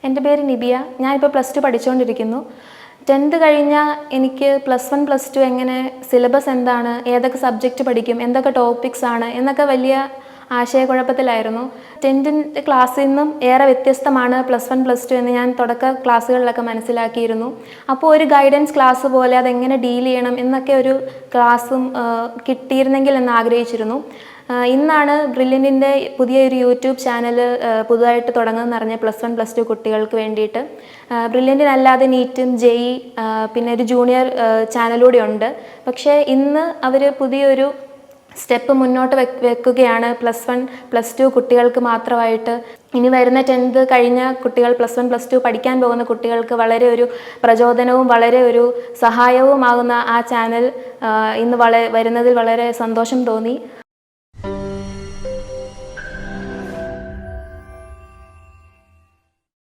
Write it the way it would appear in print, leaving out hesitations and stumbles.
എൻ്റെ പേര് നിബിയ. ഞാനിപ്പോൾ +2 പഠിച്ചുകൊണ്ടിരിക്കുന്നു. 10th കഴിഞ്ഞാൽ എനിക്ക് +1 +2 എങ്ങനെ, സിലബസ് എന്താണ്, ഏതൊക്കെ സബ്ജക്റ്റ് പഠിക്കും, എന്തൊക്കെ ടോപ്പിക്സ് ആണ് എന്നൊക്കെ വലിയ ആശയക്കുഴപ്പത്തിലായിരുന്നു. 10th ക്ലാസ്സിൽ നിന്നും ഏറെ വ്യത്യസ്തമാണ് +1 +2 എന്ന് ഞാൻ തുടക്ക ക്ലാസ്സുകളിലൊക്കെ മനസ്സിലാക്കിയിരുന്നു. അപ്പോൾ ഒരു ഗൈഡൻസ് ക്ലാസ് പോലെ അതെങ്ങനെ ഡീൽ ചെയ്യണം എന്നൊക്കെ ഒരു ക്ലാസ്സും കിട്ടിയിരുന്നെങ്കിൽ എന്ന് ആഗ്രഹിച്ചിരുന്നു. ഇന്നാണ് ബ്രില്യൻറ്റിൻ്റെ പുതിയൊരു യൂട്യൂബ് ചാനൽ പുതുതായിട്ട് തുടങ്ങുമെന്ന് അറിഞ്ഞ +1 +2 കുട്ടികൾക്ക് വേണ്ടിയിട്ട്. ബ്രില്യൻറ്റിനല്ലാതെ നീറ്റും JEE പിന്നെ ഒരു ജൂനിയർ ചാനലൂടെ ഉണ്ട്. പക്ഷേ ഇന്ന് അവർ പുതിയൊരു സ്റ്റെപ്പ് മുന്നോട്ട് വെക്കുകയാണ്. +1 +2 കുട്ടികൾക്ക് മാത്രമായിട്ട്. ഇനി വരുന്ന 10th കഴിഞ്ഞ കുട്ടികൾ +1 +2 പഠിക്കാൻ പോകുന്ന കുട്ടികൾക്ക് വളരെ ഒരു പ്രചോദനവും വളരെ ഒരു സഹായവുമാകുന്ന ആ ചാനൽ ഇന്ന് വരുന്നതിൽ വളരെ സന്തോഷം തോന്നി.